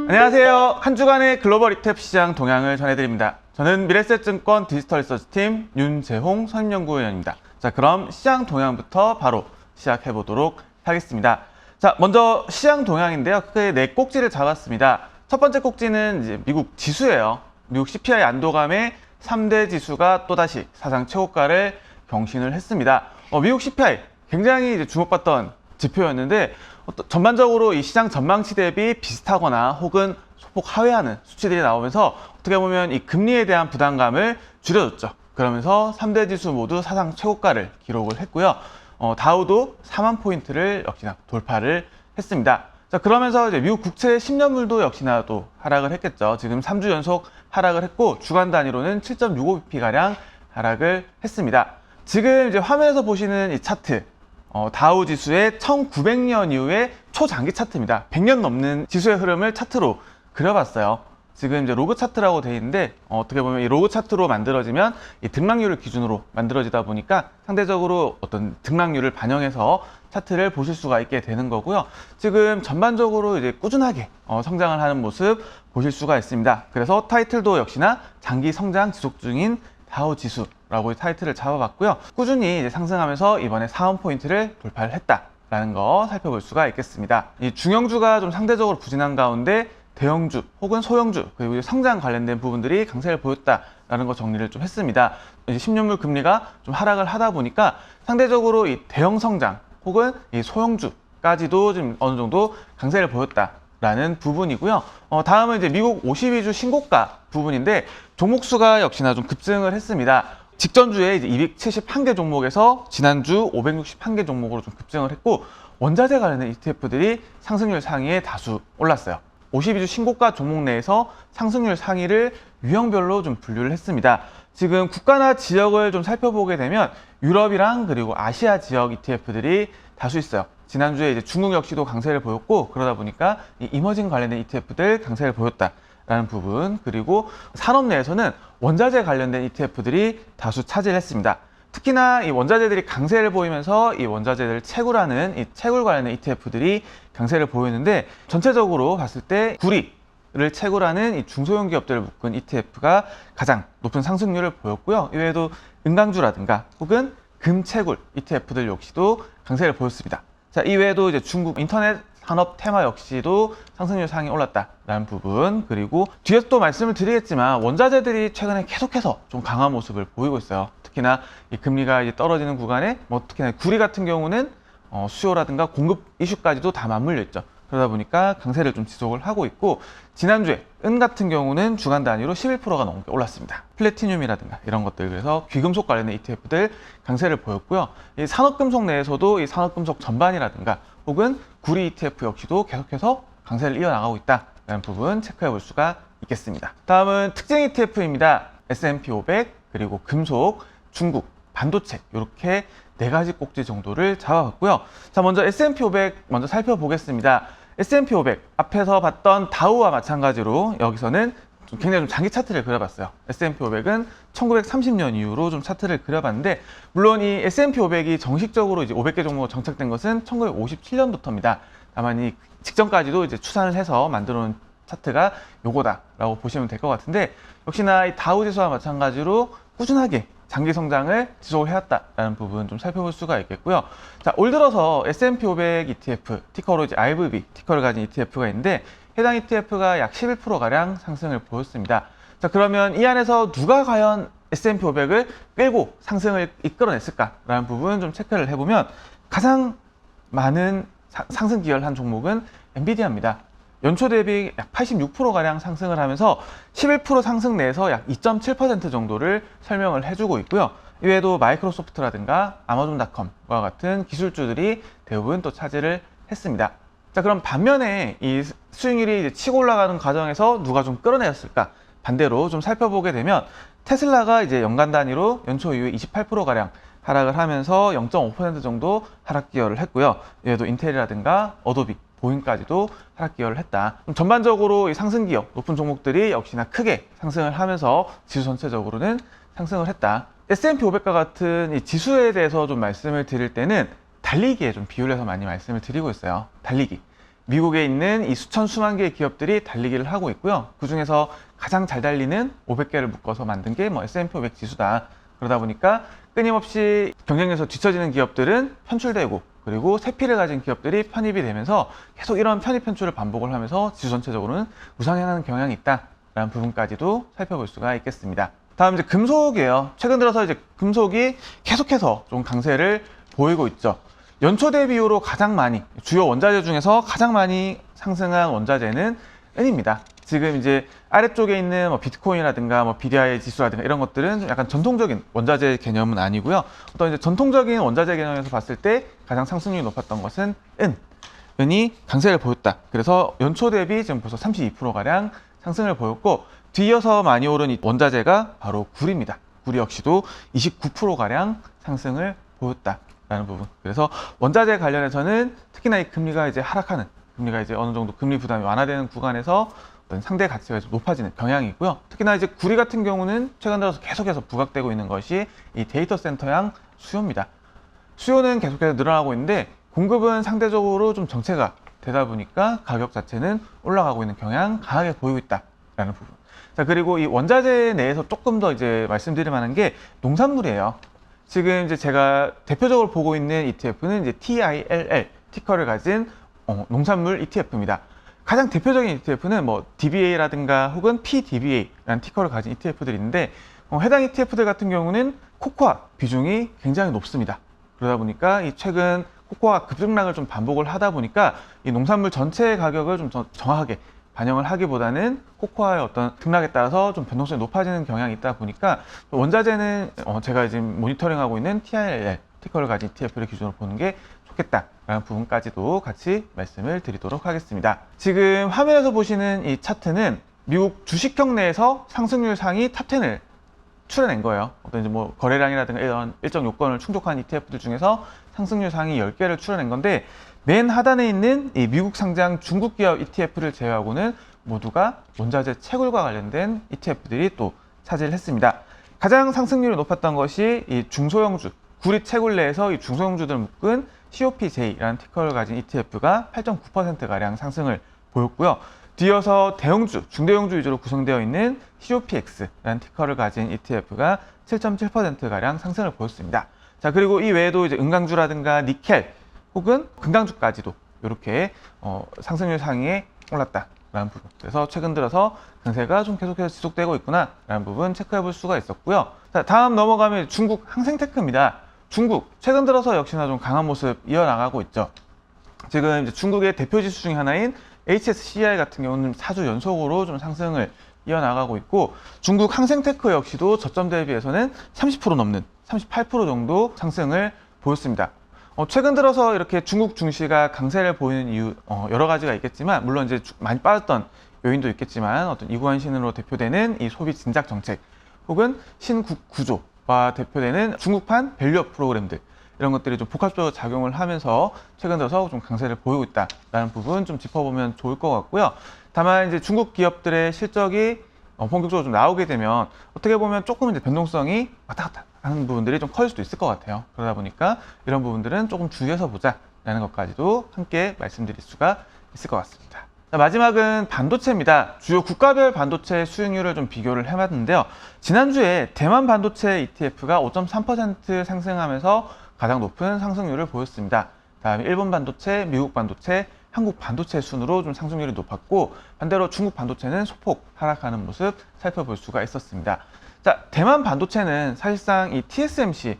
안녕하세요. 한 주간의 글로벌 ETF 시장 동향을 전해드립니다. 저는 미래셋증권 디지털 리서치팀 윤재홍 선임연구위원입니다. 자, 그럼 시장 동향부터 바로 시작해보도록 하겠습니다. 자, 먼저 시장 동향인데요. 크게 4꼭지를 잡았습니다. 첫 번째 꼭지는 이제 미국 지수예요. 미국 CPI 안도감에 3대 지수가 또다시 사상 최고가를 경신을 했습니다. 미국 CPI 굉장히 이제 주목받던 지표였는데 전반적으로 이 시장 전망치 대비 비슷하거나 혹은 소폭 하회하는 수치들이 나오면서 어떻게 보면 이 금리에 대한 부담감을 줄여줬죠. 그러면서 3대 지수 모두 사상 최고가를 기록을 했고요. 다우도 4만 포인트를 역시나 돌파를 했습니다. 자, 그러면서 이제 미국 국채 10년물도 역시나 또 하락을 했겠죠. 지금 3주 연속 하락을 했고 주간 단위로는 7.65bp 가량 하락을 했습니다. 지금 이제 화면에서 보시는 이 차트, 다우 지수의 1900년 이후의 초장기 차트입니다. 100년 넘는 지수의 흐름을 차트로 그려봤어요. 지금 이제 로그 차트라고 되어 있는데 어떻게 보면 이 로그 차트로 만들어지면 이 등락률을 기준으로 만들어지다 보니까 상대적으로 어떤 등락률을 반영해서 차트를 보실 수가 있게 되는 거고요. 지금 전반적으로 이제 꾸준하게 성장을 하는 모습 보실 수가 있습니다. 그래서 타이틀도 역시나 장기 성장 지속 중인 다우 지수라고 타이틀을 잡아봤고요. 꾸준히 이제 상승하면서 이번에 4만 포인트를 돌파를 했다라는 거 살펴볼 수가 있겠습니다. 이 중형주가 좀 상대적으로 부진한 가운데 대형주 혹은 소형주 그리고 성장 관련된 부분들이 강세를 보였다라는 거 정리를 좀 했습니다. 이제 10년물 금리가 좀 하락을 하다 보니까 상대적으로 이 대형 성장 혹은 이 소형주까지도 좀 어느 정도 강세를 보였다라는 부분이고요. 다음은 이제 미국 52주 신고가 부분인데 종목 수가 역시나 좀 급증을 했습니다. 직전주에 이제 271개 종목에서 지난주 561개 종목으로 좀 급증을 했고 원자재 관련된 ETF들이 상승률 상위에 다수 올랐어요. 52주 신고가 종목 내에서 상승률 상위를 유형별로 좀 분류를 했습니다. 지금 국가나 지역을 좀 살펴보게 되면 유럽이랑 그리고 아시아 지역 ETF들이 다수 있어요. 지난주에 이제 중국 역시도 강세를 보였고 그러다 보니까 이 이머징 관련된 ETF들 강세를 보였다라는 부분, 그리고 산업 내에서는 원자재 관련된 ETF들이 다수 차지했습니다. 특히나 이 원자재들이 강세를 보이면서 이 원자재들 채굴하는 이 채굴 관련된 ETF들이 강세를 보이는데 전체적으로 봤을 때 구리를 채굴하는 이 중소형 기업들을 묶은 ETF가 가장 높은 상승률을 보였고요. 이외에도 은강주라든가 혹은 금채굴 ETF들 역시도 강세를 보였습니다. 자, 이외에도 이제 중국 인터넷 산업 테마 역시도 상승률 상이 올랐다라는 부분, 그리고 뒤에서 또 말씀을 드리겠지만 원자재들이 최근에 계속해서 좀 강한 모습을 보이고 있어요. 특히나 이 금리가 이제 떨어지는 구간에 특히나 구리 같은 경우는 수요라든가 공급 이슈까지도 다 맞물려 있죠. 그러다 보니까 강세를 좀 지속을 하고 있고 지난주에 은 같은 경우는 주간 단위로 11%가 넘게 올랐습니다. 플래티늄이라든가 이런 것들, 그래서 귀금속 관련된 ETF들 강세를 보였고요. 이 산업금속 내에서도 이 산업금속 전반이라든가 혹은 구리 ETF 역시도 계속해서 강세를 이어나가고 있다는 부분 체크해 볼 수가 있겠습니다. 다음은 특징 ETF입니다. S&P 500 그리고 금속, 중국, 반도체 이렇게 4가지 꼭지 정도를 잡아봤고요. 자, 먼저 S&P 500 먼저 살펴보겠습니다. S&P 500 앞에서 봤던 다우와 마찬가지로 여기서는 굉장히 좀 장기 차트를 그려봤어요. S&P 500은 1930년 이후로 좀 차트를 그려봤는데 물론 이 S&P 500이 정식적으로 이제 500개 종목으로 정착된 것은 1957년부터입니다. 다만 이 직전까지도 이제 추산을 해서 만들어 놓은 차트가 요거다라고 보시면 될 것 같은데 역시나 이 다우 지수와 마찬가지로 꾸준하게 장기 성장을 지속을 해왔다라는 부분 좀 살펴볼 수가 있겠고요. 자, 올 들어서 S&P 500 ETF, 티커로 이제 IVB 티커를 가진 ETF가 있는데 해당 ETF가 약 11%가량 상승을 보였습니다. 자, 그러면 이 안에서 누가 과연 S&P 500을 끌고 상승을 이끌어냈을까라는 부분 좀 체크를 해보면 가장 많은 상승 기여를 한 종목은 엔비디아입니다. 연초 대비 약 86%가량 상승을 하면서 11% 상승 내에서 약 2.7% 정도를 설명을 해주고 있고요. 이외에도 마이크로소프트라든가 아마존닷컴과 같은 기술주들이 대부분 또 차지를 했습니다. 자, 그럼 반면에 이 수익률이 이제 치고 올라가는 과정에서 누가 좀 끌어내렸을까? 반대로 좀 살펴보게 되면 테슬라가 이제 연간 단위로 연초 이후에 28%가량 하락을 하면서 0.5% 정도 하락 기여를 했고요. 이외에도 인텔이라든가 어도비, 보잉까지도 하락 기여를 했다. 전반적으로 이 상승 기여 높은 종목들이 역시나 크게 상승을 하면서 지수 전체적으로는 상승을 했다. S&P 500과 같은 이 지수에 대해서 좀 말씀을 드릴 때는 달리기에 좀 비유를 해서 많이 말씀을 드리고 있어요. 달리기. 미국에 있는 이 수천 수만 개의 기업들이 달리기를 하고 있고요. 그 중에서 가장 잘 달리는 500개를 묶어서 만든 게 뭐 S&P 500 지수다. 그러다 보니까 끊임없이 경쟁에서 뒤처지는 기업들은 편출되고, 그리고 세피를 가진 기업들이 편입이 되면서 계속 이런 편입 편출을 반복을 하면서 지수 전체적으로는 우상향하는 경향이 있다라는 부분까지도 살펴볼 수가 있겠습니다. 다음 이제 금속이에요. 최근 들어서 이제 금속이 계속해서 좀 강세를 보이고 있죠. 연초 대비율로 가장 많이, 주요 원자재 중에서 가장 많이 상승한 원자재는 은입니다. 지금 이제 아래쪽에 있는 뭐 비트코인이라든가 뭐 BDI 지수라든가 이런 것들은 좀 약간 전통적인 원자재 개념은 아니고요. 어떤 이제 전통적인 원자재 개념에서 봤을 때 가장 상승률이 높았던 것은 은이 강세를 보였다. 그래서 연초 대비 지금 벌써 32%가량 상승을 보였고, 뒤이어서 많이 오른 이 원자재가 바로 구리입니다. 구리 역시도 29%가량 상승을 보였다라는 부분. 그래서 원자재 관련해서는 특히나 이 금리가 이제 하락하는, 금리가 이제 어느 정도 금리 부담이 완화되는 구간에서 상대 가치가 높아지는 경향이 있고요. 특히나 이제 구리 같은 경우는 최근 들어서 계속해서 부각되고 있는 것이 이 데이터 센터향 수요입니다. 수요는 계속해서 늘어나고 있는데 공급은 상대적으로 좀 정체가 되다 보니까 가격 자체는 올라가고 있는 경향 강하게 보이고 있다라는 부분. 자, 그리고 이 원자재 내에서 조금 더 이제 말씀드릴 만한 게 농산물이에요. 지금 이제 제가 대표적으로 보고 있는 ETF는 이제 TILL 티커를 가진 농산물 ETF입니다. 가장 대표적인 ETF는 뭐 DBA라든가 혹은 PDBA라는 티커를 가진 ETF들이 있는데, 해당 ETF들 같은 경우는 코코아 비중이 굉장히 높습니다. 그러다 보니까 이 최근 코코아 급등락을 좀 반복을 하다 보니까 이 농산물 전체 가격을 좀 정확하게 반영을 하기보다는 코코아의 어떤 등락에 따라서 좀 변동성이 높아지는 경향이 있다 보니까 원자재는 제가 지금 모니터링하고 있는 TILL 티커를 가진 ETF를 기준으로 보는 게 좋겠다라는 부분까지도 같이 말씀을 드리도록 하겠습니다. 지금 화면에서 보시는 이 차트는 미국 주식형 내에서 상승률 상위 탑10을 추려낸 거예요. 어떤 이제 뭐 거래량이라든가 이런 일정 요건을 충족한 ETF들 중에서 상승률 상위 10개를 추려낸 건데, 맨 하단에 있는 이 미국 상장 중국 기업 ETF를 제외하고는 모두가 원자재 채굴과 관련된 ETF들이 또 차지를 했습니다. 가장 상승률이 높았던 것이 이 중소형주, 구리 채굴 내에서 이 중소형주들을 묶은 COPJ라는 티커를 가진 ETF가 8.9%가량 상승을 보였고요. 뒤어서 대형주, 중대형주 위주로 구성되어 있는 COPX라는 티커를 가진 ETF가 7.7%가량 상승을 보였습니다. 자, 그리고 이 외에도 이제 은강주라든가 니켈 혹은 금강주까지도 이렇게 상승률 상위에 올랐다라는 부분. 그래서 최근 들어서 강세가 좀 계속해서 지속되고 있구나라는 부분 체크해 볼 수가 있었고요. 자, 다음 넘어가면 중국 항생테크입니다. 중국 최근 들어서 역시나 좀 강한 모습 이어나가고 있죠. 지금 이제 중국의 대표 지수 중에 하나인 HSCI 같은 경우는 4주 연속으로 좀 상승을 이어나가고 있고, 중국 항생테크 역시도 저점 대비해서는 30% 넘는 38% 정도 상승을 보였습니다. 최근 들어서 이렇게 중국 증시가 강세를 보이는 이유 여러 가지가 있겠지만, 물론 이제 많이 빠졌던 요인도 있겠지만, 어떤 이구환신으로 대표되는 이 소비 진작 정책 혹은 신국 구조와 대표되는 중국판 밸류업 프로그램들, 이런 것들이 좀 복합적으로 작용을 하면서 최근 들어서 좀 강세를 보이고 있다라는 부분 좀 짚어보면 좋을 것 같고요. 다만 이제 중국 기업들의 실적이 본격적으로 좀 나오게 되면 어떻게 보면 조금 이제 변동성이 왔다 갔다 하는 부분들이 좀 커질 수도 있을 것 같아요. 그러다 보니까 이런 부분들은 조금 주의해서 보자라는 것까지도 함께 말씀드릴 수가 있을 것 같습니다. 자, 마지막은 반도체입니다. 주요 국가별 반도체 수익률을 좀 비교를 해봤는데요. 지난주에 대만 반도체 ETF가 5.3% 상승하면서 가장 높은 상승률을 보였습니다. 다음에 일본 반도체, 미국 반도체, 한국 반도체 순으로 좀 상승률이 높았고, 반대로 중국 반도체는 소폭 하락하는 모습 살펴볼 수가 있었습니다. 자, 대만 반도체는 사실상 이 TSMC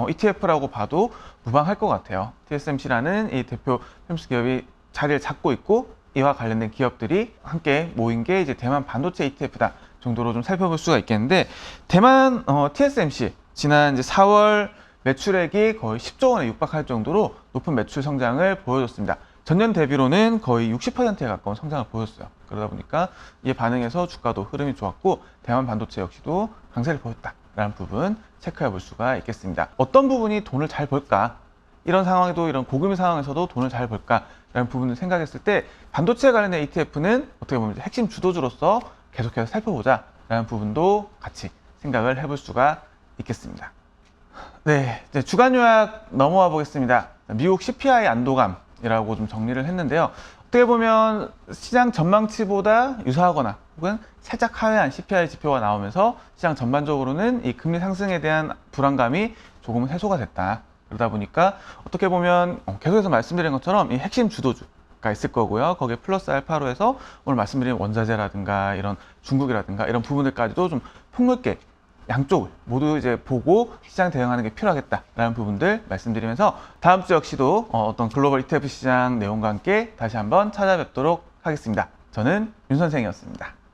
ETF라고 봐도 무방할 것 같아요. TSMC라는 이 대표 햅스 기업이 자리를 잡고 있고, 이와 관련된 기업들이 함께 모인 게 이제 대만 반도체 ETF다 정도로 좀 살펴볼 수가 있겠는데, 대만 TSMC 지난 이제 4월 매출액이 거의 10조 원에 육박할 정도로 높은 매출 성장을 보여줬습니다. 전년 대비로는 거의 60%에 가까운 성장을 보였어요. 그러다 보니까 이에 반응해서 주가도 흐름이 좋았고, 대만 반도체 역시도 강세를 보였다라는 부분 체크해 볼 수가 있겠습니다. 어떤 부분이 돈을 잘 벌까? 이런 상황에도, 이런 고금리 상황에서도 돈을 잘 벌까라는 부분을 생각했을 때, 반도체 관련된 ETF는 어떻게 보면 핵심 주도주로서 계속해서 살펴보자라는 부분도 같이 생각을 해볼 수가 있겠습니다. 네, 이제 주간 요약 넘어와 보겠습니다. 미국 CPI 안도감이라고 좀 정리를 했는데요. 어떻게 보면 시장 전망치보다 유사하거나 혹은 살짝 하회한 CPI 지표가 나오면서 시장 전반적으로는 이 금리 상승에 대한 불안감이 조금은 해소가 됐다. 그러다 보니까 어떻게 보면 계속해서 말씀드린 것처럼 이 핵심 주도주가 있을 거고요. 거기에 플러스 알파로 해서 오늘 말씀드린 원자재라든가 이런 중국이라든가 이런 부분들까지도 좀 폭넓게 양쪽을 모두 이제 보고 시장 대응하는 게 필요하겠다라는 부분들 말씀드리면서 다음 주 역시도 어떤 글로벌 ETF 시장 내용과 함께 다시 한번 찾아뵙도록 하겠습니다. 저는 윤 선생이었습니다.